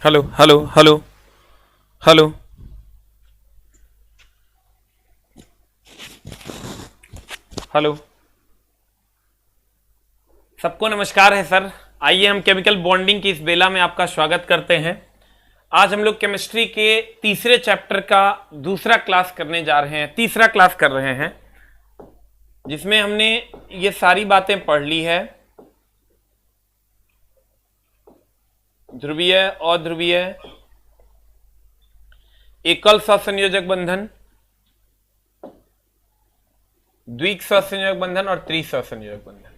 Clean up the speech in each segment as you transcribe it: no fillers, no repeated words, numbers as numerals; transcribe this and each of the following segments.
Hello hello hello hello. Hello. सबको नमस्कार है सर। आइए हम केमिकल बॉन्डिंग की इस बेला में आपका स्वागत करते हैं। आज हम लोग केमिस्ट्री के तीसरे चैप्टर का दूसरा क्लास करने जा रहे हैं, तीसरा क्लास कर रहे हैं, जिसमें हमने ये सारी बातें पढ़ ली है। ध्रुवीय, अध्रुवीय, एकल सहसंयोजक बंधन, द्विक सहसंयोजक बंधन और त्रिसहसंयोजक बंधन।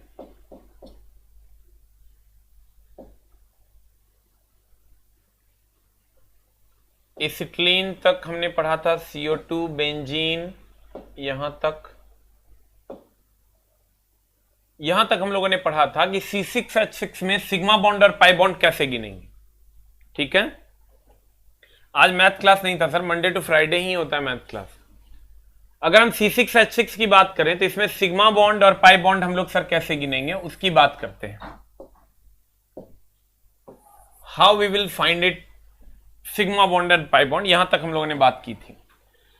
एसिटिलीन तक हमने पढ़ा था, CO2, बेंजीन, यहां तक हम लोगों ने पढ़ा था कि C6H6 में सिग्मा बॉन्ड और पाई बॉन्ड कैसे गिनेंगे। ठीक है, आज मैथ क्लास नहीं था सर, मंडे टू फ्राइडे ही होता है मैथ क्लास। अगर हम C6H6 की बात करें तो इसमें सिग्मा बॉन्ड और पाई बॉन्ड हम लोग सर कैसे गिनेंगे उसकी बात करते हैं। How we will find it, sigma bond and pi bond, यहां तक हम लोगों ने बात की थी।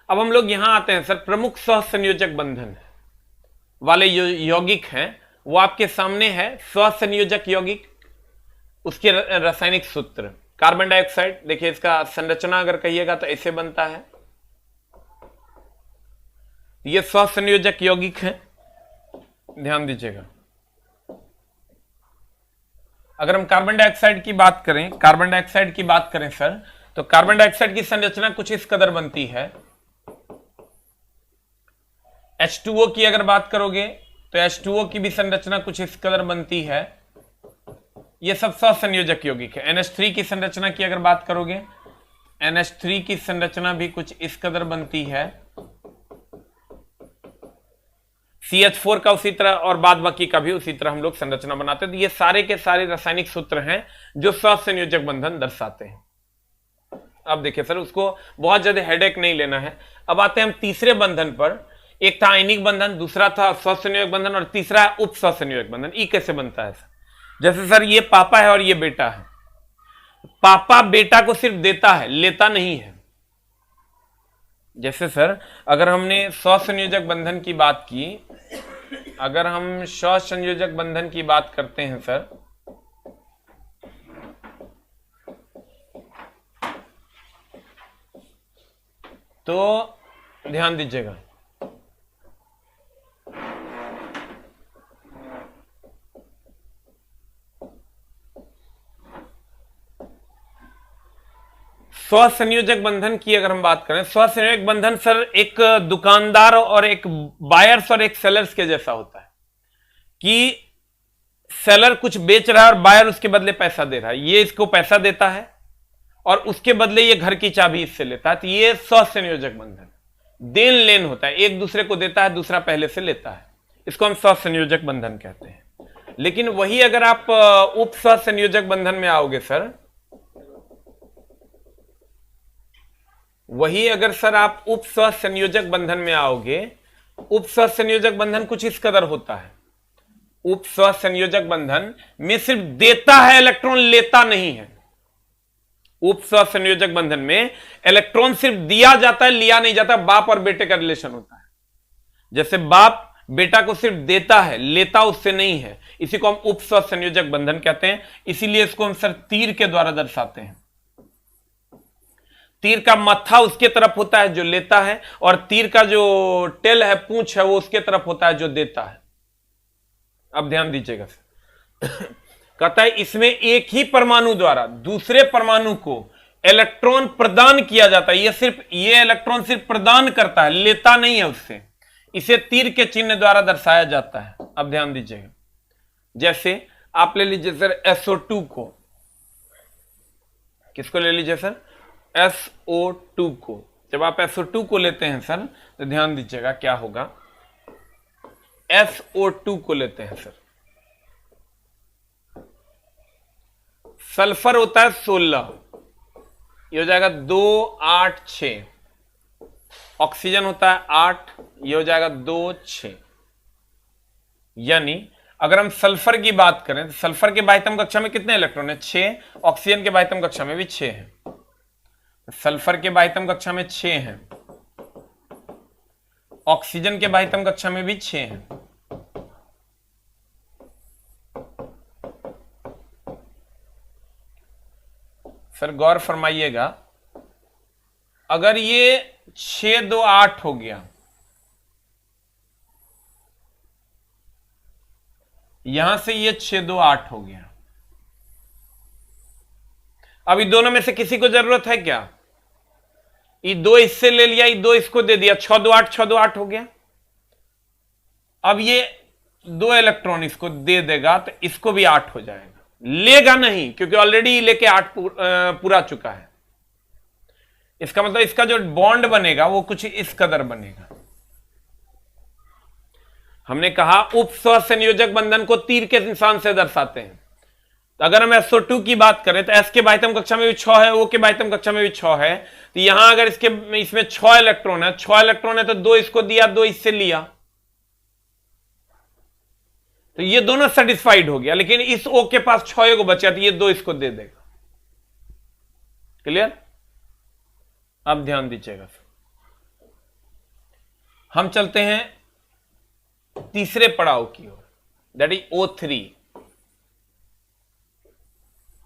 अब हम लोग यहां आते हैं सर, प्रमुख सहसंयोजक बंधन वाले यौगिक हैं वो आपके सामने है। सहसंयोजक यौगिक, उसके रासायनिक सूत्र, कार्बन डाइऑक्साइड, देखिए इसका संरचना अगर कहिएगा तो ऐसे बनता है। ये सहसंयोजक यौगिक है, ध्यान दीजिएगा। अगर हम कार्बन डाइऑक्साइड की बात करें, कार्बन डाइऑक्साइड की बात करें सर, तो कार्बन डाइऑक्साइड की संरचना कुछ इस कदर बनती है। H2O की अगर बात करोगे तो H2O की भी संरचना कुछ इस कदर बनती है। ये सब सहसंयोजक यौगिक है। NH3 की संरचना की अगर बात करोगे, NH3 की संरचना भी कुछ इस कदर बनती है। CH4 का उसी तरह, और बाद बाकी का भी उसी तरह हम लोग संरचना बनाते हैं। तो ये सारे के सारे रासायनिक सूत्र हैं जो सहसंयोजक बंधन दर्शाते हैं। अब देखिए सर, उसको बहुत ज्यादा हेडेक नहीं लेना है। अब आते हैं हम तीसरे बंधन पर। एक था आयनिक बंधन, दूसरा था सहसंयोजक बंधन और तीसरा है उप सहसंयोजक बंधन। ई कैसे बनता है सर? जैसे सर ये पापा है और ये बेटा है। पापा बेटा को सिर्फ देता है, लेता नहीं है। जैसे सर अगर हमने सहसंयोजक बंधन की बात की, अगर हम सहसंयोजक बंधन की बात करते हैं सर, तो ध्यान दीजिएगा। सहसंयोजक बंधन की अगर हम बात करें, सहसंयोजक बंधन सर एक दुकानदार और एक बायर्स और एक सेलर्स के जैसा होता है कि सेलर कुछ बेच रहा है और बायर उसके बदले पैसा दे रहा है। ये इसको पैसा देता है और उसके बदले ये घर की चाबी इससे लेता है। तो ये सहसंयोजक बंधन, देन लेन होता है, एक दूसरे को देता है, दूसरा पहले से लेता है। इसको हम सहसंयोजक बंधन कहते हैं। लेकिन वही अगर आप उप सहसंयोजक बंधन में आओगे सर, वही अगर सर आप उप सहसंयोजक बंधन में आओगे, उप सहसंयोजक बंधन कुछ इस कदर होता है। उप सहसंयोजक बंधन में सिर्फ देता है इलेक्ट्रॉन, लेता नहीं है। उप सहसंयोजक बंधन में इलेक्ट्रॉन सिर्फ दिया जाता है, लिया नहीं जाता। बाप और बेटे का रिलेशन होता है। जैसे बाप बेटा को सिर्फ देता है, लेता उससे नहीं है। इसी को हम उप सहसंयोजक बंधन कहते हैं। इसीलिए इसको हम सर तीर के द्वारा दर्शाते हैं। तीर का मत्था उसके तरफ होता है जो लेता है, और तीर का जो टेल है, पूंछ है, वो उसके तरफ होता है जो देता है। अब ध्यान दीजिएगा कहता है इसमें एक ही परमाणु द्वारा दूसरे परमाणु को इलेक्ट्रॉन प्रदान किया जाता है। ये इलेक्ट्रॉन सिर्फ प्रदान करता है, लेता नहीं है उससे। इसे तीर के चिन्ह द्वारा दर्शाया जाता है। अब ध्यान दीजिएगा, जैसे आप ले लीजिए सर SO2 को, किसको ले लीजिए सर? SO2 को। जब आप SO2 को लेते हैं सर, तो ध्यान दीजिएगा क्या होगा। SO2 को लेते हैं सर, सल्फर होता है 16, ये हो जाएगा 2 8 6। ऑक्सीजन होता है 8, ये हो जाएगा 2 6। यानी अगर हम सल्फर की बात करें तो सल्फर के बाह्यतम कक्षा में कितने इलेक्ट्रॉन है? 6। ऑक्सीजन के बाह्यतम कक्षा में भी 6 है। सल्फर के बाह्यतम कक्षा में 6 है, ऑक्सीजन के बाह्यतम कक्षा में भी 6 है। सर गौर फरमाइएगा, अगर ये 6 2 8 हो गया, यहां से ये 6 2 8 हो गया, अब इन दोनों में से किसी को जरूरत है क्या? ये 2 इससे ले लिया, ये 2 इसको दे दिया, 6 2 8 6 2 8 हो गया। अब ये 2 इलेक्ट्रॉन इसको दे देगा तो इसको भी 8 हो जाएगा। लेगा नहीं, क्योंकि ऑलरेडी लेके 8 पूरा चुका है। इसका मतलब इसका जो बॉन्ड बनेगा वो कुछ इस कदर बनेगा। हमने कहा उप सहसंयोजक बंधन को तीर के निशान से दर्शाते हैं। तो अगर हम SO2 की बात करें तो S के बाह्यतम कक्षा में भी 6 है, O के बाह्यतम कक्षा में भी 6 है। तो यहां अगर इसमें 6 इलेक्ट्रॉन है, 6 इलेक्ट्रॉन है तो 2 इसको दिया, 2 इससे लिया, तो ये दोनों सेटिस्फाइड हो गया। लेकिन इस O के पास 6 को बचा तो ये 2 इसको दे देगा। क्लियर? अब ध्यान दीजिएगा, हम चलते हैं तीसरे पड़ाव की ओर, दैट इज O3।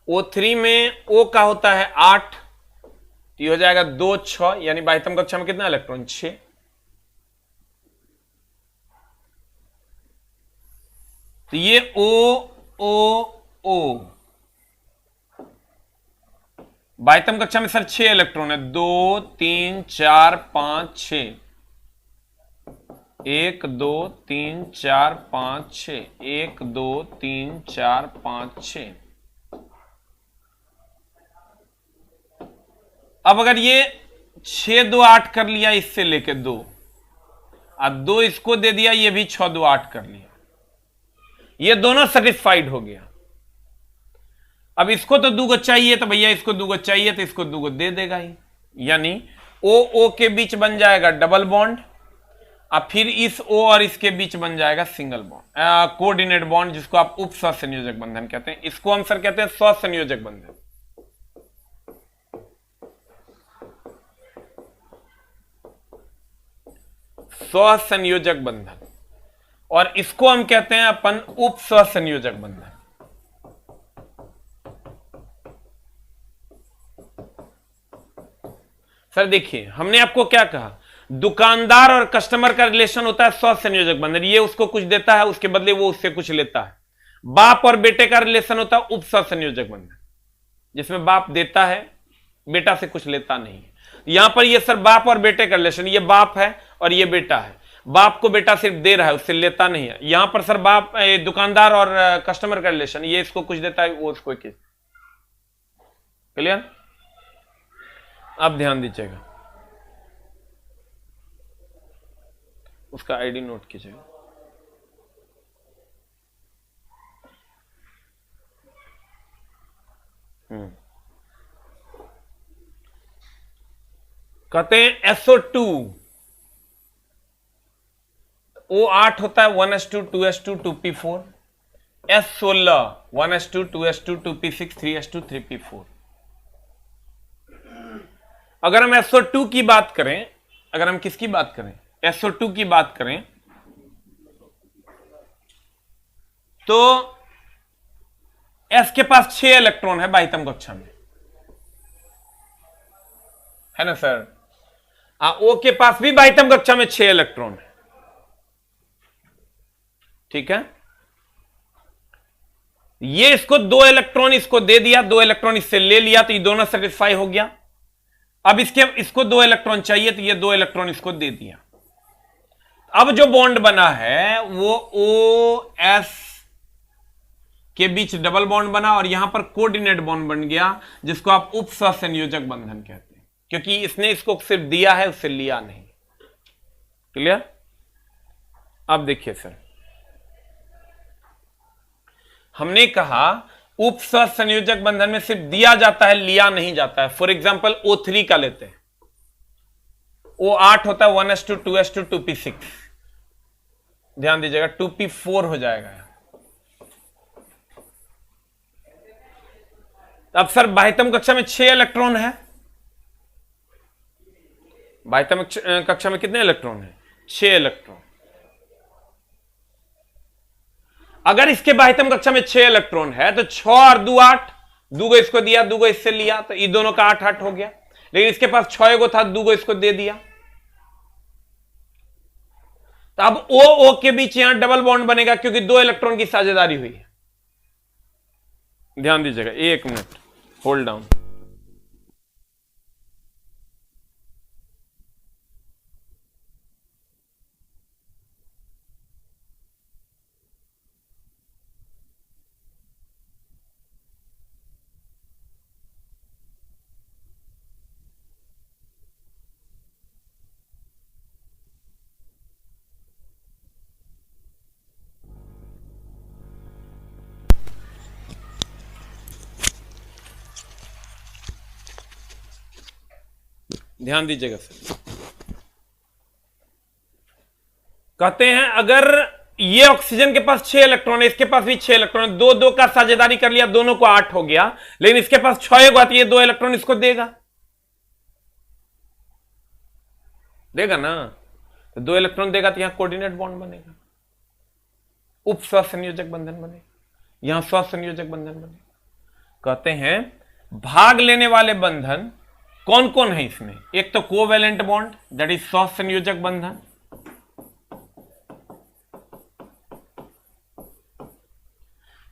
O3 में O का होता है 8, तो ये हो जाएगा 2 6, यानी बाह्यतम कक्षा में कितना इलेक्ट्रॉन? 6। तो ये O बाह्यतम कक्षा में सर 6 इलेक्ट्रॉन है, 2 3 4 5 6, 1 2 3 4 5 6, 1 2 3 4 5 6। अब अगर ये 6 2 8 कर लिया, इससे लेके 2, अब 2 इसको दे दिया, ये भी 6 2 8 कर लिया, ये दोनों सेटिस्फाइड हो गया। अब इसको तो 2 चाहिए, तो भैया इसको 2 चाहिए तो इसको 2 दे देगा ही, यानी O के बीच बन जाएगा डबल बॉन्ड, अब फिर इस O और इसके बीच बन जाएगा सिंगल बॉन्ड, कोऑर्डिनेट बॉन्ड, जिसको आप उप सहसंयोजक बंधन कहते हैं। इसको हम सर कहते हैं सहसंयोजक बंधन। सहसंयोजक बंधन, और इसको हम कहते हैं अपन उप सहसंयोजक बंधन। सर देखिए, हमने आपको क्या कहा, दुकानदार और कस्टमर का रिलेशन होता है सहसंयोजक बंधन, ये उसको कुछ देता है, उसके बदले वो उससे कुछ लेता है। बाप और बेटे का रिलेशन होता है उप सहसंयोजक बंधन, जिसमें बाप देता है, बेटा से कुछ लेता नहीं। यहां पर ये सर बाप और बेटे का रिलेशन, ये बाप है और ये बेटा है, बाप को बेटा सिर्फ दे रहा है, उससे लेता नहीं है। यहां पर सर बाप दुकानदार और कस्टमर का रिलेशन, ये इसको कुछ देता है, वो उसको कुछ। क्लियर? अब ध्यान दीजिएगा, उसका आईडी नोट कीजिएगा। कहते हैं SO2 O8 होता है 1s2 2s2 2p4, S16 1s2 2s2 2p6 3s2 3p4। अगर हम SO2 की बात करें, अगर हम किसकी बात करें, SO2 की बात करें, तो S के पास 6 इलेक्ट्रॉन है बाह्यतम कक्षा में, है ना सर? O के पास भी बाह्यतम कक्षा में 6 इलेक्ट्रॉन है, ठीक है? ये इसको 2 इलेक्ट्रॉन इसको दे दिया, 2 इलेक्ट्रॉन इससे ले लिया, तो ये दोनों सेटिस्फाई हो गया। अब इसको 2 इलेक्ट्रॉन चाहिए, तो ये 2 इलेक्ट्रॉन इसको दे दिया। अब जो बॉन्ड बना है वो OS के बीच डबल बॉन्ड बना, और यहां पर कोऑर्डिनेट बॉन्ड बन गया, जिसको आप उप सहसंयोजक बंधन कहते हैं, क्योंकि इसने इसको सिर्फ दिया है, उससे लिया नहीं। क्लियर? अब देखिए सर, हमने कहा उप सहसंयोजक बंधन में सिर्फ दिया जाता है, लिया नहीं जाता है। फॉर एग्जांपल O3 का लेते हैं, O8 होता है 1s2 2s2 2p6, ध्यान दीजिएगा 2p4 हो जाएगा, अब सर बाह्यतम कक्षा में 6 इलेक्ट्रॉन है। बाह्यतम कक्षा में कितने इलेक्ट्रॉन है? 6 इलेक्ट्रॉन। अगर इसके बाह्यतम कक्षा में 6 इलेक्ट्रॉन है तो 6 और 2 8, 2 को इसको दिया, 2 को इससे लिया, तो ये दोनों का 8 8 हो गया। लेकिन इसके पास 6 को था, 2 को इसको दे दिया, तो अब ओ ओ के बीच यहां डबल बॉन्ड बनेगा क्योंकि 2 इलेक्ट्रॉन की साझेदारी हुई है। ध्यान दीजिएगा, 1 मिनट होल्ड डाउन। ध्यान दीजिएगा सर, कहते हैं अगर ये ऑक्सीजन के पास 6 इलेक्ट्रॉन है, इसके पास भी 6 इलेक्ट्रॉन, 2 2 का साझेदारी कर लिया, दोनों को 8 हो गया, लेकिन इसके पास 6 होगा तो ये 2 इलेक्ट्रॉन इसको देगा ना, तो 2 इलेक्ट्रॉन देगा तो यहां कोऑर्डिनेट बॉन्ड बनेगा, उप सहसंयोजक बंधन बनेगा, यहां सहसंयोजक बंधन बनेगा। कहते हैं भाग लेने वाले बंधन कौन कौन है इसमें? एक तो कोवैलेंट बॉन्ड दैट इज सहसंयोजक बंधन,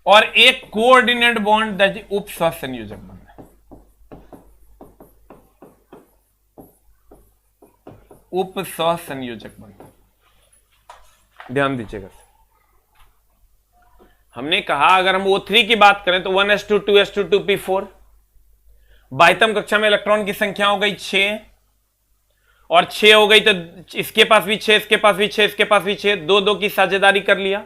और एक कोऑर्डिनेट बॉन्ड दैट इज उप सहसंयोजक बंधन। उप सहसंयोजक बंधन, ध्यान दीजिएगा। हमने कहा अगर हम O3 की बात करें तो 1s2 2s2 2p4, बाह्यतम कक्षा में इलेक्ट्रॉन की संख्या हो गई 6, और 6 हो गई तो इसके पास भी 6, इसके पास भी 6, इसके पास भी 6, 2 2 की साझेदारी कर लिया।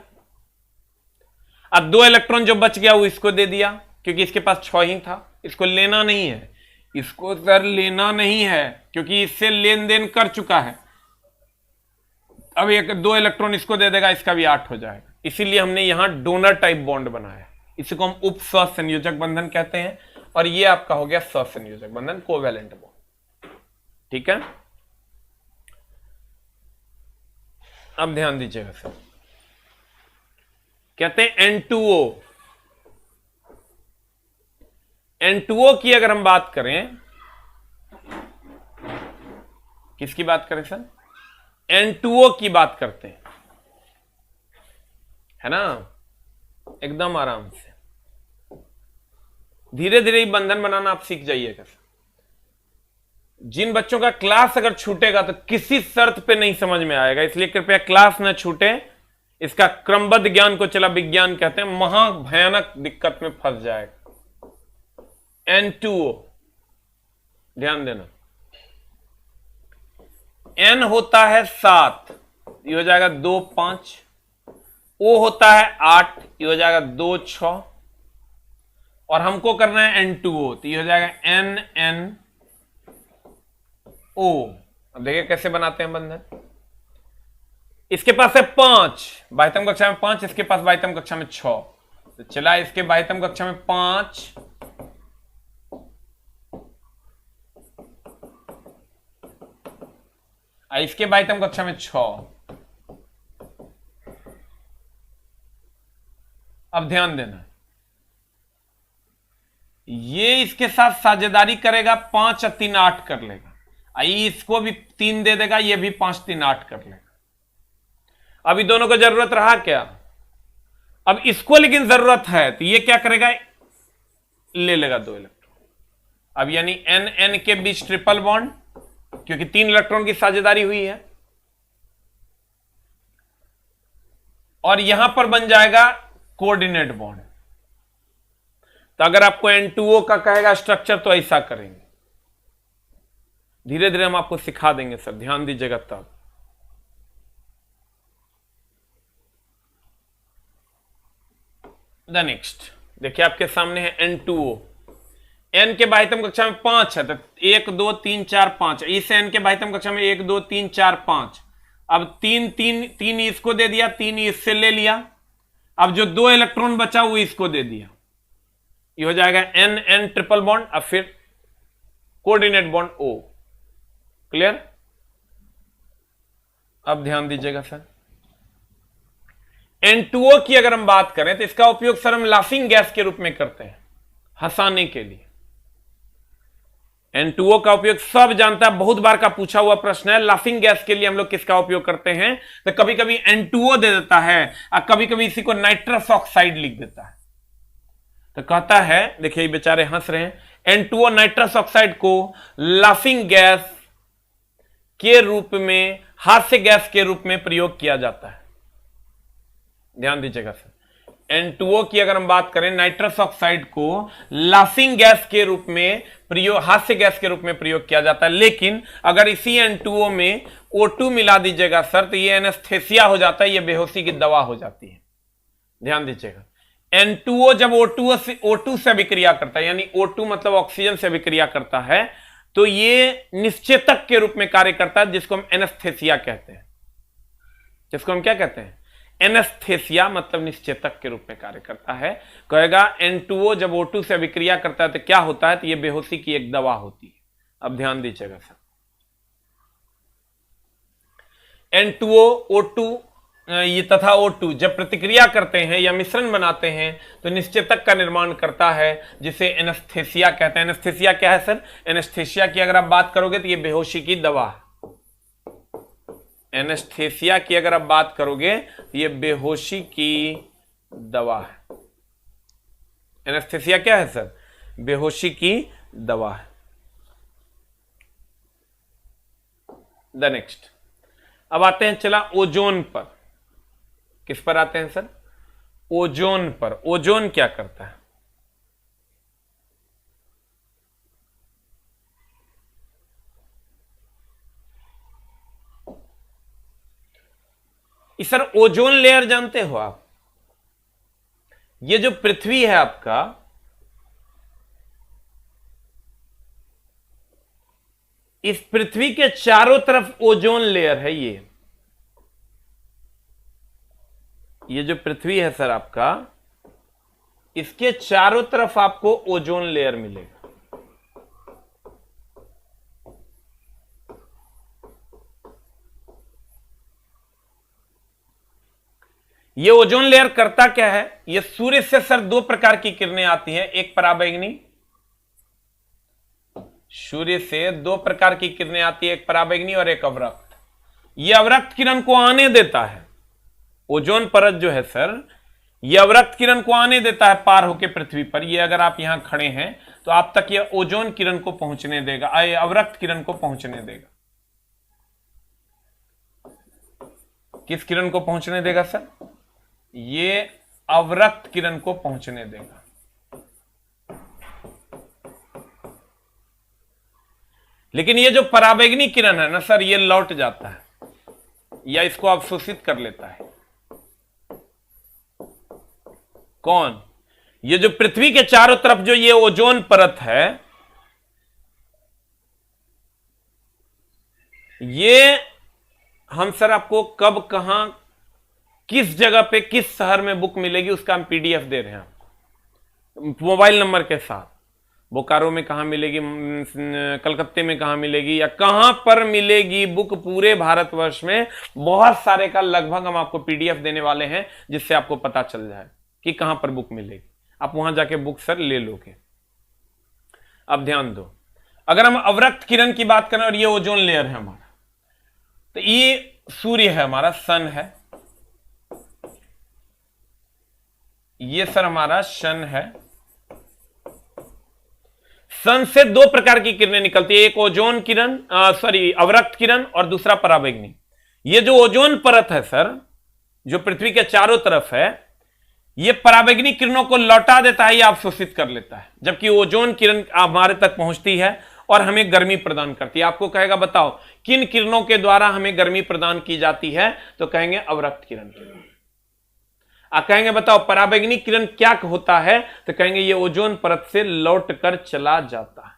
अब 2 इलेक्ट्रॉन जो बच गया वो इसको दे दिया क्योंकि इसके पास 6 ही था, इसको लेना नहीं है, इसको सर लेना नहीं है क्योंकि इससे लेन देन कर चुका है। अब एक 2 इलेक्ट्रॉन इसको दे देगा, इसका भी 8 हो जाएगा, इसीलिए हमने यहां डोनर टाइप बॉन्ड बनाया, इसी को हम उप सहसंयोजक बंधन कहते हैं, और ये आपका हो गया सहसंयोजक बंधन, कोवैलेंट बॉन्ड। ठीक है, अब ध्यान दीजिएगा सर, कहते हैं N2O। N2O की अगर हम बात करें, किसकी बात करें सर? N2O की बात करते हैं, है ना, एकदम आराम से धीरे धीरे बंधन बनाना आप सीख जाइएगा। जिन बच्चों का क्लास अगर छूटेगा तो किसी शर्त पे नहीं समझ में आएगा, इसलिए कृपया क्लास ना छूटे, इसका क्रमबद्ध ज्ञान को चला विज्ञान कहते हैं, महा भयानक दिक्कत में फंस जाएगा। N2O, ध्यान देना, N होता है 7, ये हो जाएगा 2 5, O होता है 8, ये हो जाएगा 2 6, और हमको करना है N2O, तो ये हो जाएगा NNO। अब देखिए कैसे बनाते हैं बंधन। इसके पास है 5, बाह्यतम कक्षा में 5, इसके पास बाह्यतम कक्षा में 6, तो चला इसके बाह्यतम कक्षा में 5, इसके बाह्यतम कक्षा में 6। अब ध्यान देना, ये इसके साथ साझेदारी करेगा, 5 और 3 8 कर लेगा, आई इसको भी 3 दे देगा, ये भी 5 3 8 कर लेगा। अभी दोनों को जरूरत रहा क्या? अब इसको लेकिन जरूरत है, तो ये क्या करेगा, ले लेगा 2 इलेक्ट्रॉन। अब यानी एन एन के बीच ट्रिपल बॉन्ड, क्योंकि 3 इलेक्ट्रॉन की साझेदारी हुई है, और यहां पर बन जाएगा कोऑर्डिनेट बॉन्ड। तो अगर आपको N2O का कहेगा स्ट्रक्चर तो ऐसा करेंगे, धीरे धीरे हम आपको सिखा देंगे सर, ध्यान दीजिएगा। तब द नेक्स्ट देखिए आपके सामने है N2O। N के बाह्यतम कक्षा में 5 है, तो 1 2 3 4 5, इस N के बाह्यतम कक्षा में 1 2 3 4 5। अब 3 3 3 इसको दे दिया, 3 इससे ले लिया, अब जो 2 इलेक्ट्रॉन बचा वो इसको दे दिया, ये हो जाएगा एन एन ट्रिपल बॉन्ड, अब फिर कोऑर्डिनेट बॉन्ड ओ। क्लियर? अब ध्यान दीजिएगा सर, N2O की अगर हम बात करें तो इसका उपयोग सर हम लाफिंग गैस के रूप में करते हैं, हंसाने के लिए। N2O का उपयोग सब जानता है, बहुत बार का पूछा हुआ प्रश्न है। लाफिंग गैस के लिए हम लोग किसका उपयोग करते हैं? तो कभी कभी N2O दे देता है और कभी कभी इसी को नाइट्रस ऑक्साइड लिख देता है। तो कहता है, देखिए बेचारे हंस रहे हैं, N2O नाइट्रस ऑक्साइड को लाफिंग गैस के रूप में, हास्य गैस के रूप में प्रयोग किया जाता है। ध्यान दीजिएगा सर, N2O की अगर हम बात करें, नाइट्रस ऑक्साइड को लाफिंग गैस के रूप में प्रयोग, हास्य गैस के रूप में प्रयोग किया जाता है। लेकिन अगर इसी N2O में O2 मिला दीजिएगा सर, तो ये एनेस्थेसिया हो जाता है, ये बेहोशी की दवा हो जाती है। ध्यान दीजिएगा, N2O जब O2 से अभिक्रिया करता है, यानी O2 मतलब ऑक्सीजन से अभिक्रिया करता है, तो ये निश्चेतक के रूप में कार्य करता है, जिसको हम एनेस्थेसिया कहते हैं। जिसको हम क्या कहते हैं? एनेस्थेसिया, मतलब निश्चेतक के रूप में कार्य करता है। कहेगा N2O जब O2 से अभिक्रिया करता है तो क्या होता है? तो ये बेहोशी की एक दवा होती है। अब ध्यान दीजिएगा सर, N2O, O2 ये तथा O2 जब प्रतिक्रिया करते हैं या मिश्रण बनाते हैं तो निश्चेतक का निर्माण करता है, जिसे एनेस्थेसिया कहते हैं। एनेस्थेसिया क्या है सर? एनेस्थेसिया की अगर आप बात करोगे तो ये बेहोशी की दवा है। एनेस्थेसिया की अगर आप बात करोगे तो ये बेहोशी की दवा है। एनेस्थेसिया क्या है सर? बेहोशी की दवा है। द नेक्स्ट, अब आते हैं चला ओजोन पर। किस पर आते हैं सर? ओजोन पर। ओजोन क्या करता है? सर ओजोन लेयर जानते हो आप? ये जो पृथ्वी है आपका, इस पृथ्वी के चारों तरफ ओजोन लेयर है। ये जो पृथ्वी है सर आपका, इसके चारों तरफ आपको ओजोन लेयर मिलेगा। ये ओजोन लेयर करता क्या है? ये सूर्य से सर दो प्रकार की किरणें आती हैं, एक पराबैंगनी, सूर्य से दो प्रकार की किरणें आती है, एक पराबैंगनी और एक अवरक्त। ये अवरक्त किरण को आने देता है, ओजोन परत जो है सर, ये अवरक्त किरण को आने देता है पार होके पृथ्वी पर। ये अगर आप यहां खड़े हैं तो आप तक ये ओजोन किरण को पहुंचने देगा, अवरक्त किरण को पहुंचने देगा। किस किरण को पहुंचने देगा सर? ये अवरक्त किरण को पहुंचने देगा। लेकिन ये जो पराबैंगनी किरण है ना सर, ये लौट जाता है या इसको अवशोषित कर लेता है। कौन? ये जो पृथ्वी के चारों तरफ जो ये ओजोन परत है, ये हम सर आपको कब, कहां, किस जगह पे, किस शहर में बुक मिलेगी उसका हम पीडीएफ दे रहे हैं आपको, मोबाइल नंबर के साथ। बोकारो में कहां मिलेगी, कलकत्ते में कहां मिलेगी, या कहां पर मिलेगी बुक पूरे भारतवर्ष में, बहुत सारे का लगभग हम आपको पीडीएफ देने वाले हैं, जिससे आपको पता चल जाए कि कहां पर बुक मिलेगी। आप वहां जाके बुक सर ले लोगे। अब ध्यान दो, अगर हम अवरक्त किरण की बात करें और ये ओजोन लेयर है हमारा, तो ये सूर्य है हमारा, सन है, ये सर हमारा सन है। सन से दो प्रकार की किरणें निकलती है, एक ओजोन किरण, अवरक्त किरण, और दूसरा पराबैंगनी। ये जो ओजोन परत है सर, जो पृथ्वी के चारों तरफ है, ये पराबैंगनी किरणों को लौटा देता है या अवशोषित कर लेता है, जबकि ओजोन किरण हमारे तक पहुंचती है और हमें गर्मी प्रदान करती है। आपको कहेगा बताओ किन किरणों के द्वारा हमें गर्मी प्रदान की जाती है, तो कहेंगे अवरक्त किरण। आप कहेंगे बताओ पराबैंगनी किरण क्या होता है, तो कहेंगे ये ओजोन परत से लौट कर चला जाता है।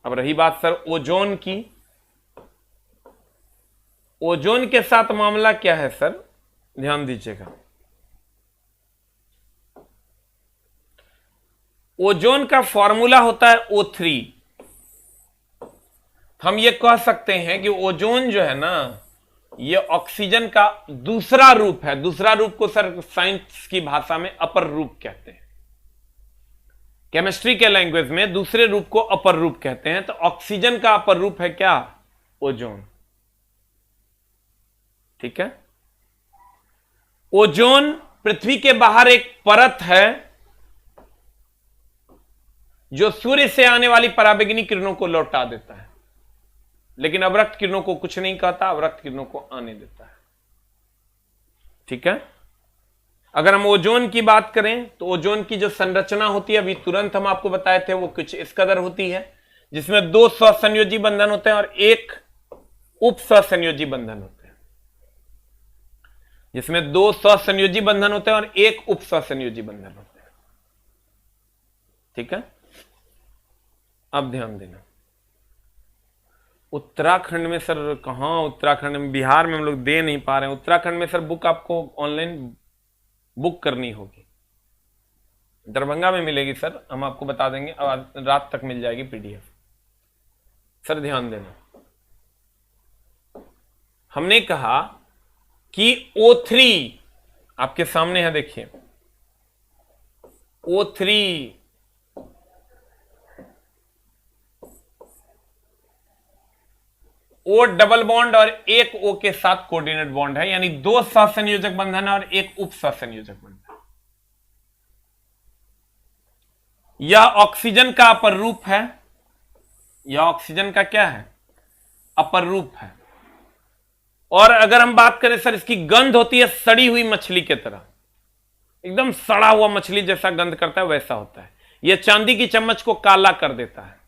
अब रही बात सर ओजोन की, ओजोन के साथ मामला क्या है सर? ध्यान दीजिएगा, ओजोन का फॉर्मूला होता है O3। हम ये कह सकते हैं कि ओजोन जो है ना, ये ऑक्सीजन का दूसरा रूप है। दूसरा रूप को सर साइंस की भाषा में अपर रूप कहते हैं। केमिस्ट्री के लैंग्वेज में दूसरे रूप को अपर रूप कहते हैं। तो ऑक्सीजन का अपर रूप है क्या? ओजोन। ठीक है। ओजोन पृथ्वी के बाहर एक परत है जो सूर्य से आने वाली पराबैंगनी किरणों को लौटा देता है, लेकिन अवरक्त किरणों को कुछ नहीं कहता, अवरक्त किरणों को आने देता है। ठीक है। अगर हम ओजोन की बात करें तो ओजोन की जो संरचना होती है, अभी तुरंत हम आपको बताए थे, वो कुछ इस कदर होती है, जिसमें 2 स्वसंयोजी बंधन होते हैं और 1 उप स्वसंयोजी बंधन होते हैं। जिसमें 2 स्वसंयोजी बंधन होते हैं और 1 उप स्वसंयोजी बंधन होते हैं। ठीक है। अब ध्यान देना, उत्तराखंड में सर, कहां उत्तराखंड में, बिहार में हम लोग दे नहीं पा रहे हैं। उत्तराखंड में सर बुक आपको ऑनलाइन बुक करनी होगी। दरभंगा में मिलेगी सर, हम आपको बता देंगे, रात तक मिल जाएगी PDF। सर ध्यान देना, हमने कहा कि O3 आपके सामने है, देखिए O3 O डबल बॉन्ड और 1 O के साथ कोऑर्डिनेट बॉन्ड है, यानी 2 सहसंयोजक बंधन है और 1 उप सहसंयोजक बंधन। यह ऑक्सीजन का अपर रूप है। यह ऑक्सीजन का क्या है? अपर रूप है। और अगर हम बात करें सर, इसकी गंध होती है सड़ी हुई मछली की तरह, एकदम सड़ा हुआ मछली जैसा गंध करता है वैसा होता है। यह चांदी की चम्मच को काला कर देता है।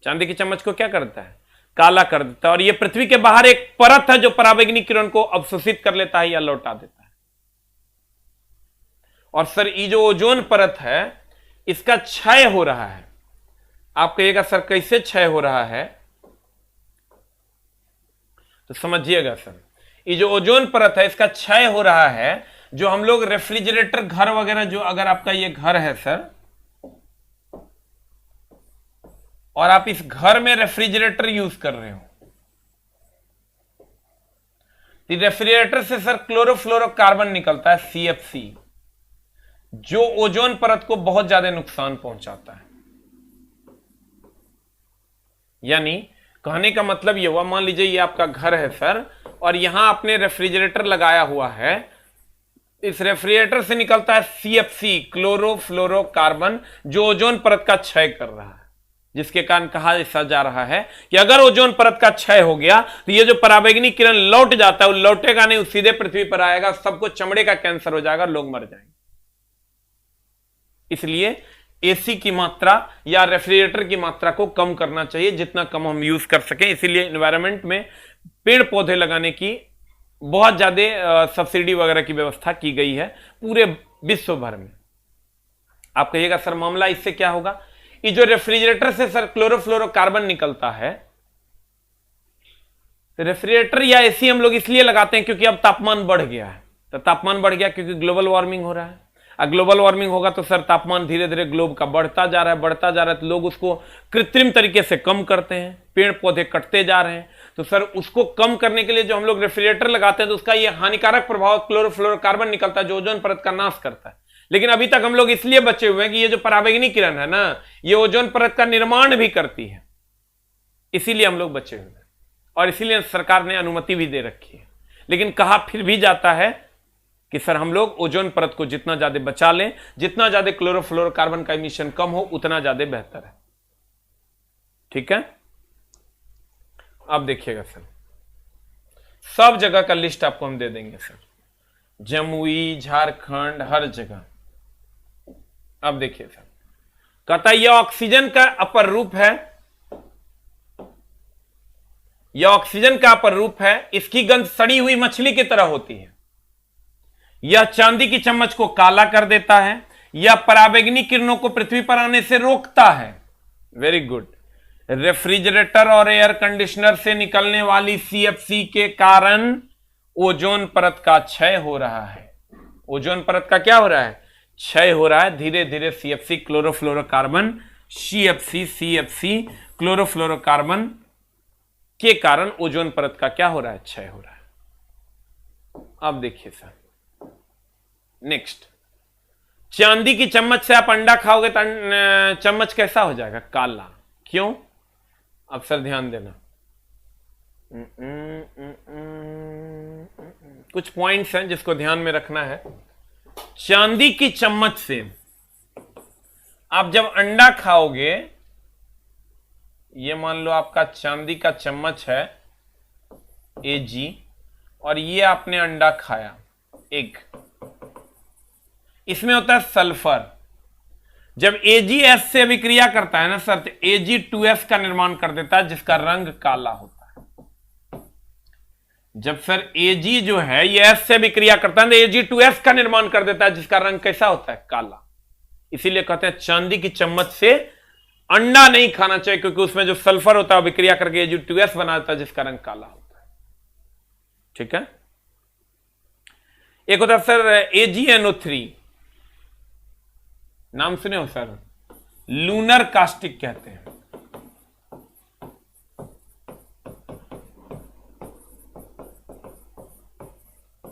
चांदी की चम्मच को क्या करता है? काला कर देता है। और यह पृथ्वी के बाहर एक परत है जो पराबैंगनी किरण को अवशोषित कर लेता है या लौटा देता है। और सर ये जो ओजोन परत है, इसका क्षय हो रहा है। आप कहिएगा सर कैसे क्षय हो रहा है? तो समझिएगा सर, ये जो ओजोन परत है इसका क्षय हो रहा है। जो हम लोग रेफ्रिजरेटर घर वगैरह, जो अगर आपका ये घर है सर, और आप इस घर में रेफ्रिजरेटर यूज कर रहे हो, तो रेफ्रिजरेटर से सर क्लोरोफ्लोरोकार्बन निकलता है CFC, जो ओजोन परत को बहुत ज्यादा नुकसान पहुंचाता है। यानी कहने का मतलब यह हुआ, मान लीजिए ये आपका घर है सर, और यहां आपने रेफ्रिजरेटर लगाया हुआ है। इस रेफ्रिजरेटर से निकलता है CFC, क्लोरोफ्लोरोकार्बन, जो ओजोन परत का क्षय कर रहा है, जिसके कारण कहा जा रहा है कि अगर ओजोन परत का क्षय हो गया तो ये जो पराबैंगनी किरण लौट जाता है, वो लौटेगा नहीं, सीधे पृथ्वी पर आएगा, सबको चमड़े का कैंसर हो जाएगा, लोग मर जाएंगे। इसलिए AC की मात्रा या रेफ्रिजरेटर की मात्रा को कम करना चाहिए, जितना कम हम यूज कर सकें। इसीलिए एनवायरनमेंट में पेड़ पौधे लगाने की बहुत ज्यादा सब्सिडी वगैरह की व्यवस्था की गई है पूरे विश्व भर में। आप कहिएगा सर मामला इससे क्या होगा? ये जो रेफ्रिजरेटर से सर क्लोरोफ्लोरोकार्बन निकलता है, तो रेफ्रिजरेटर या AC हम लोग इसलिए लगाते हैं क्योंकि अब तापमान बढ़ गया है। तो तापमान बढ़ गया क्योंकि ग्लोबल वार्मिंग हो रहा है। अब ग्लोबल वार्मिंग होगा तो सर तापमान धीरे धीरे ग्लोब का बढ़ता जा रहा है, तो लोग उसको कृत्रिम तरीके से कम करते हैं, पेड़ पौधे कटते जा रहे हैं। तो सर उसको कम करने के लिए जो हम लोग रेफ्रिजरेटर लगाते हैं, तो उसका ये हानिकारक प्रभाव क्लोरोफ्लोरोकार्बन निकलता है, जो ओजोन परत का नाश करता है। लेकिन अभी तक हम लोग इसलिए बचे हुए हैं कि ये जो पराबैंगनी किरण है ना, ये ओजोन परत का निर्माण भी करती है, इसीलिए हम लोग बचे हुए हैं, और इसीलिए सरकार ने अनुमति भी दे रखी है। लेकिन कहा फिर भी जाता है कि सर हम लोग ओजोन परत को जितना ज्यादा बचा लें, जितना ज्यादा क्लोरोफ्लोरोकार्बन का इमिशन कम हो, उतना ज्यादा बेहतर है। ठीक है। अब देखिएगा सर, सब जगह का लिस्ट आपको हम दे देंगे सर, जमुई, झारखंड, हर जगह। अब देखिए सर, कहता है यह ऑक्सीजन का अपर रूप है, यह ऑक्सीजन का अपर रूप है, इसकी गंध सड़ी हुई मछली की तरह होती है, यह चांदी की चम्मच को काला कर देता है, यह पराबैंगनी किरणों को पृथ्वी पर आने से रोकता है। Very good. रेफ्रिजरेटर और एयर कंडीशनर से निकलने वाली CFC के कारण ओजोन परत का क्षय हो रहा है। ओजोन परत का क्या हो रहा है? क्षय हो रहा है धीरे धीरे। CFC क्लोरोफ्लोरोकार्बन, CFC क्लोरोफ्लोरोकार्बन के कारण ओजोन परत का क्या हो रहा है? क्षय हो रहा है। अब देखिए सर, नेक्स्ट, चांदी की चम्मच से आप अंडा खाओगे तो चम्मच कैसा हो जाएगा? काला। क्यों? अब सर ध्यान देना, कुछ पॉइंट्स हैं जिसको ध्यान में रखना है। चांदी की चम्मच से आप जब अंडा खाओगे, ये मान लो आपका चांदी का चम्मच है Ag, और ये आपने अंडा खाया, एग, इसमें होता है सल्फर। जब AgS से अभिक्रिया करता है ना सर, तो Ag2S का निर्माण कर देता है जिसका रंग काला होता है। जब सर Ag जो है ये S से अभिक्रिया करता है तो Ag2S का निर्माण कर देता है जिसका रंग कैसा होता है? काला। इसीलिए कहते हैं चांदी की चम्मच से अंडा नहीं खाना चाहिए, क्योंकि उसमें जो सल्फर होता है अभिक्रिया करके Ag2S बना देता है जिसका रंग काला होता है। ठीक है। एक होता है सर AgNO3, नाम सुने हो सर? लूनर कास्टिक कहते हैं।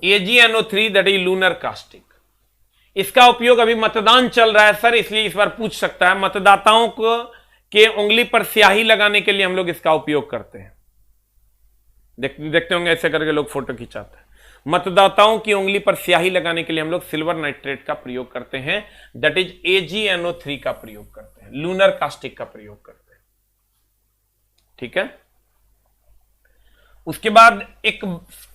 AgNO3 that is lunar caustic. इसका उपयोग अभी मतदान चल रहा है सर, इसलिए इस बार पूछ सकता है। मतदाताओं को के उंगली पर स्याही लगाने के लिए हम लोग इसका उपयोग करते हैं। देखते होंगे ऐसे करके लोग फोटो खिंचाते हैं। मतदाताओं की उंगली पर स्याही लगाने के लिए हम लोग सिल्वर नाइट्रेट का प्रयोग करते हैं, दैट इज AgNO3 का प्रयोग करते हैं, लूनर कास्टिक का प्रयोग करते हैं। ठीक है। उसके बाद एक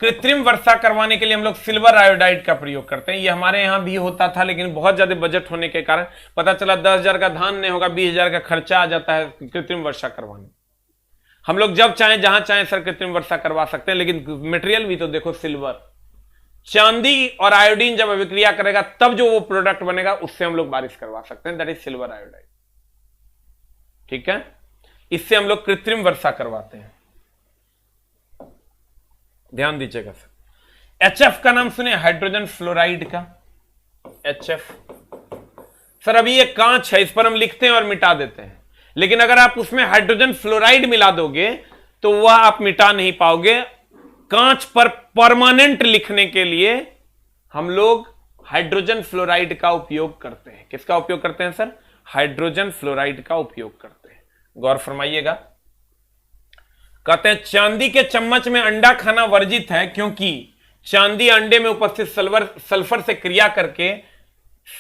कृत्रिम वर्षा करवाने के लिए हम लोग सिल्वर आयोडाइड का प्रयोग करते हैं। ये हमारे यहां भी होता था, लेकिन बहुत ज्यादा बजट होने के कारण पता चला 10,000 का धान नहीं होगा, 20,000 का खर्चा आ जाता है कृत्रिम वर्षा करवाने। हम लोग जब चाहें जहां चाहें सर कृत्रिम वर्षा करवा सकते हैं, लेकिन मटेरियल भी तो देखो सिल्वर। चांदी और आयोडीन जब अभिक्रिया करेगा तब जो वो प्रोडक्ट बनेगा उससे हम लोग बारिश करवा सकते हैं, दैट इज सिल्वर आयोडाइड। ठीक है। इससे हम लोग कृत्रिम वर्षा करवाते हैं। ध्यान दीजिएगा सर। HF का नाम सुने? हाइड्रोजन फ्लोराइड का HF। सर अभी ये कांच है, इस पर हम लिखते हैं और मिटा देते हैं, लेकिन अगर आप उसमें हाइड्रोजन फ्लोराइड मिला दोगे तो वह आप मिटा नहीं पाओगे। कांच पर परमानेंट लिखने के लिए हम लोग हाइड्रोजन फ्लोराइड का उपयोग करते हैं। किसका उपयोग करते हैं सर? हाइड्रोजन फ्लोराइड का उपयोग करते हैं। गौर फरमाइएगा। कहते हैं चांदी के चम्मच में अंडा खाना वर्जित है, क्योंकि चांदी अंडे में उपस्थित सल्फर से क्रिया करके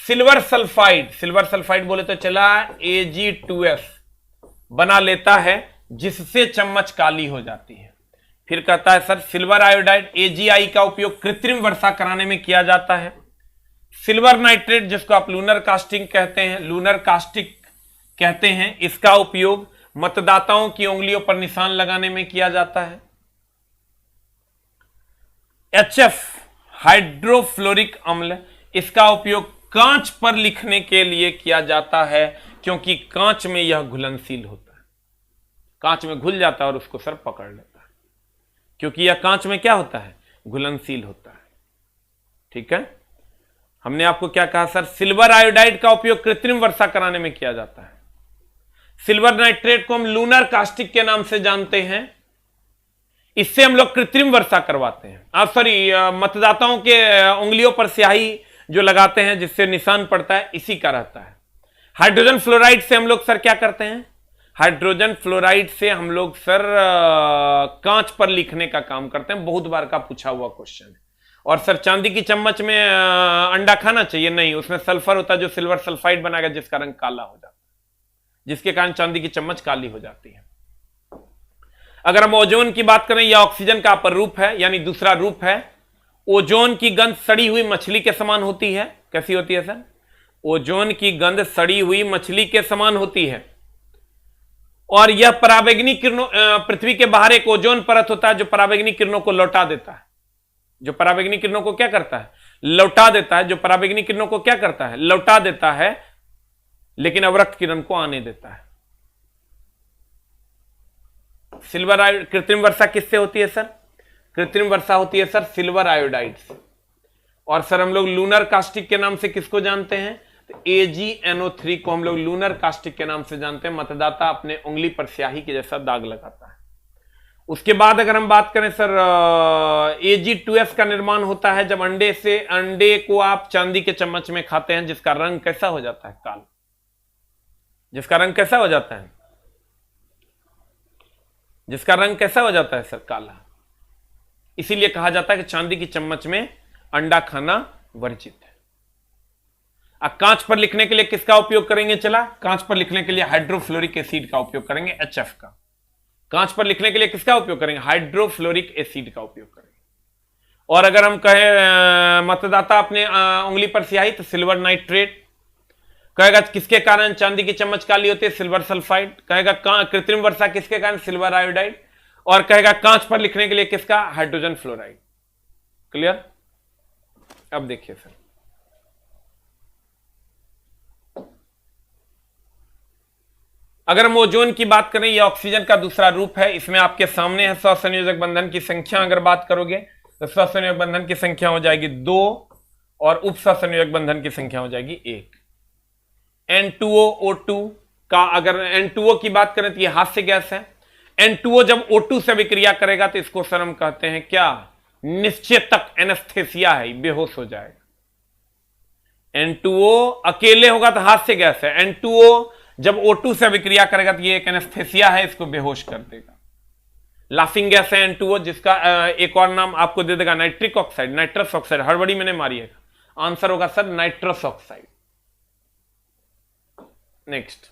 सिल्वर सल्फाइड बोले तो चला Ag2S बना लेता है, जिससे चम्मच काली हो जाती है। फिर कहता है सर सिल्वर आयोडाइड AgI का उपयोग कृत्रिम वर्षा कराने में किया जाता है। सिल्वर नाइट्रेट, जिसको आप लूनर कास्टिक कहते हैं, इसका उपयोग मतदाताओं की उंगलियों पर निशान लगाने में किया जाता है। HF हाइड्रोफ्लोरिक अम्ल, इसका उपयोग कांच पर लिखने के लिए किया जाता है, क्योंकि कांच में यह घुलनशील होता है। कांच में घुल जाता है और उसको सर पकड़ लेता है, क्योंकि यह कांच में क्या होता है? घुलनशील होता है। ठीक है। हमने आपको क्या कहा सर? सिल्वर आयोडाइड का उपयोग कृत्रिम वर्षा कराने में किया जाता है। सिल्वर नाइट्रेट को हम लूनर कास्टिक के नाम से जानते हैं। इससे हम लोग कृत्रिम वर्षा करवाते हैं। आप मतदाताओं के उंगलियों पर स्याही जो लगाते हैं जिससे निशान पड़ता है, इसी का रहता है। हाइड्रोजन फ्लोराइड से हम लोग सर क्या करते हैं? हाइड्रोजन फ्लोराइड से हम लोग सर कांच पर लिखने का काम करते हैं। बहुत बार का पूछा हुआ क्वेश्चन है। और सर चांदी की चम्मच में अंडा खाना चाहिए? नहीं, उसमें सल्फर होता है जो सिल्वर सल्फाइड बनाएगा, जिसका रंग काला हो जाता है, जिसके कारण चांदी की चम्मच काली हो जाती है। अगर हम ओजोन की बात करें, यह ऑक्सीजन का अपर रूप है, यानी दूसरा रूप है। ओजोन की गंध सड़ी हुई मछली के समान होती है। कैसी होती है सर? ओजोन की गंध सड़ी हुई मछली के समान होती है। और यह पराबैंगनी किरणों, पृथ्वी के बाहर एक ओजोन परत होता है जो पराबैंगनी किरणों को लौटा देता है। जो पराबैंगनी किरणों को क्या करता है? लौटा देता है। जो पराबैंगनी किरणों को क्या करता है? लौटा देता है, लेकिन अवरक्त किरण को आने देता है। सिल्वर कृत्रिम वर्षा किससे होती है सर? कृत्रिम वर्षा होती है सर सिल्वर आयोडाइड से। और सर हम लोग लूनर कास्टिक के नाम से किसको जानते हैं? तो AgNO3 को हम लोग लूनर कास्टिक के नाम से जानते हैं। मतदाता अपने उंगली पर स्याही के जैसा दाग लगाता है। उसके बाद अगर हम बात करें सर, Ag2S का निर्माण होता है जब अंडे को आप चांदी के चम्मच में खाते हैं, जिसका रंग कैसा हो जाता है? काला। जिसका रंग कैसा हो जाता है? जिसका रंग कैसा हो जाता है सर? काला। इसीलिए कहा जाता है कि चांदी की चम्मच में अंडा खाना वर्जित है। अब कांच पर लिखने के लिए किसका उपयोग करेंगे? चला, कांच पर लिखने के लिए हाइड्रोफ्लोरिक एसिड का उपयोग करेंगे, HF का। कांच पर लिखने के लिए किसका उपयोग करेंगे? हाइड्रोफ्लोरिक एसिड का उपयोग करेंगे। और अगर हम कहें मतदाता अपने उंगली पर स्याही, तो सिल्वर नाइट्रेट। कहेगा किसके कारण चांदी की चम्मच काली होती है? Silver sulphide. कहेगा कृत्रिम वर्षा किसके कारण? Silver iodide. और कहेगा कांच पर लिखने के लिए किसका? Hydrogen fluoride. क्लियर? अब देखिए सर, अगर हम ओजोन की बात करें, यह ऑक्सीजन का दूसरा रूप है। इसमें आपके सामने है सहसंयोजक बंधन की संख्या। अगर बात करोगे तो सहसंयोजक बंधन की संख्या हो जाएगी 2 और उप सहसंयोजक बंधन की संख्या हो जाएगी 1। N2O O2 का अगर N2O की बात करें तो यह हास्य गैस है। N2O जब O2 से विक्रिया करेगा तो इसको सर हम कहते हैं क्या? निश्चेतक, एनेस्थेसिया है, बेहोश हो जाएगा। N2O अकेले होगा तो हास्य गैस है। N2O जब O2 से विक्रिया करेगा तो ये एक एनेस्थेसिया है, इसको बेहोश कर देगा। लाफिंग गैस है N2O, जिसका एक और नाम आपको दे देगा नाइट्रिक ऑक्साइड, नाइट्रस ऑक्साइड। हड़बड़ी मैंने मारी है, आंसर होगा सर नाइट्रस ऑक्साइड। नेक्स्ट,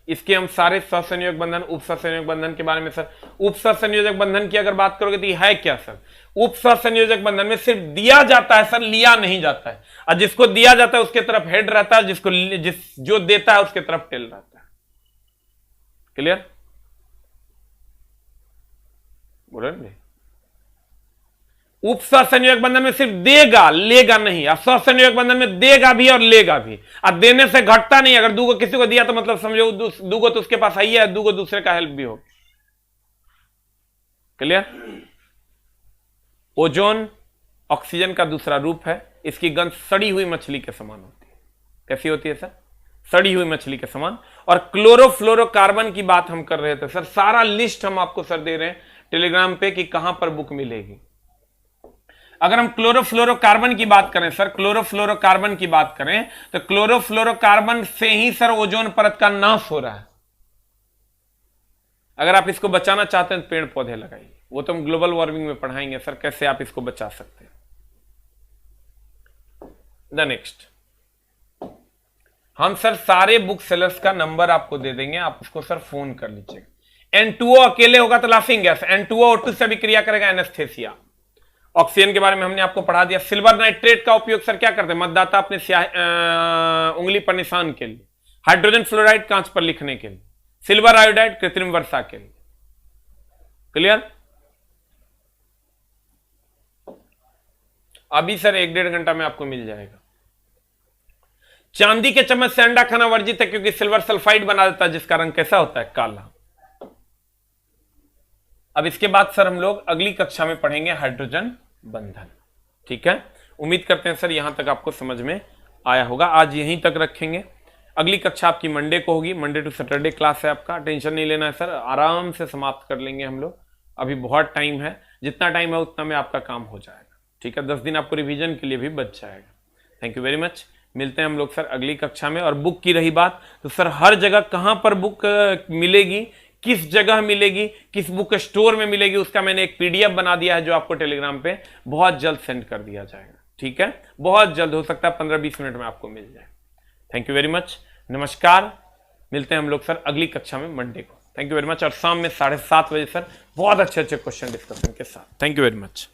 इसके हम सारे सहसंयोजक बंधन, उप सहसंयोजक बंधन के बारे में सर, उप सहसंयोजक बंधन की अगर बात करोगे तो ये है क्या सर? उप सहसंयोजक बंधन में सिर्फ दिया जाता है सर, लिया नहीं जाता है। और जिसको दिया जाता है उसके तरफ हेड रहता है, जो देता है उसके तरफ टेल रहता है। क्लियर? बोलेंगे उप सहसंयोजक बंधन में सिर्फ देगा, लेगा नहीं। और सहसंयोजक बंधन में देगा भी और लेगा भी। और देने से घटता नहीं। अगर दूगो किसी को दिया तो मतलब समझो दूगो तो उसके पास आई है, दूगो दूसरे का हेल्प भी हो। क्लियर? ओजोन ऑक्सीजन का दूसरा रूप है। इसकी गंध सड़ी हुई मछली के समान होती है। कैसी होती है सर? सड़ी हुई मछली के समान। और क्लोरोफ्लोरोकार्बन की बात हम कर रहे थे सर, सारा लिस्ट हम आपको सर दे रहे हैं टेलीग्राम पे कि कहां पर बुक मिलेगी। अगर हम क्लोरोफ्लोरोकार्बन की बात करें सर, क्लोरोफ्लोरोकार्बन की बात करें तो क्लोरोफ्लोरोकार्बन से ही सर ओजोन परत का नाश हो रहा है। अगर आप इसको बचाना चाहते हैं तो पेड़ पौधे लगाइए। वो तो हम ग्लोबल वार्मिंग में पढ़ाएंगे सर, कैसे आप इसको बचा सकते हैं। द नेक्स्ट, हम सर सारे बुक सेलर्स का नंबर आपको दे देंगे, आप उसको सर फोन कर लीजिएगा। N2O अकेले होगा तो लाफिंग गैस, N2O O2 से भी क्रिया करेगा, एनेस्थेसिया। ऑक्सीजन के बारे में हमने आपको पढ़ा दिया। सिल्वर नाइट्रेट का उपयोग सर क्या करते हैं? मतदाता अपने उंगली पर निशान के लिए। हाइड्रोजन फ्लोराइड कांच पर लिखने के लिए। सिल्वर आयोडाइड कृत्रिम वर्षा के लिए। क्लियर? अभी सर 1-1.5 घंटा में आपको मिल जाएगा। चांदी के चम्मच से अंडा खाना वर्जित है क्योंकि सिल्वर सल्फाइड बना देता है, जिसका रंग कैसा होता है? काला। अब इसके बाद सर हम लोग अगली कक्षा में पढ़ेंगे हाइड्रोजन बंधन। ठीक है, उम्मीद करते हैं सर यहां तक आपको समझ में आया होगा। आज यहीं तक रखेंगे। अगली कक्षा आपकी मंडे को होगी। मंडे टू सैटरडे क्लास है आपका, टेंशन नहीं लेना है सर, आराम से समाप्त कर लेंगे हम लोग। अभी बहुत टाइम है, जितना टाइम है उतना में आपका काम हो जाएगा। ठीक है, 10 दिन आपको रिवीजन के लिए भी बच जाएगा। Thank you very much. मिलते हैं हम लोग सर अगली कक्षा में। और बुक की रही बात तो सर हर जगह कहां पर बुक मिलेगी, किस जगह मिलेगी, किस बुक स्टोर में मिलेगी, उसका मैंने एक PDF बना दिया है जो आपको टेलीग्राम पे बहुत जल्द सेंड कर दिया जाएगा। ठीक है, बहुत जल्द, हो सकता है 15-20 मिनट में आपको मिल जाए। थैंक यू वेरी मच, नमस्कार। मिलते हैं हम लोग सर अगली कक्षा में मंडे को। Thank you very much. और शाम में 7:30 बजे सर बहुत अच्छे क्वेश्चन डिस्कशन के साथ। Thank you very much.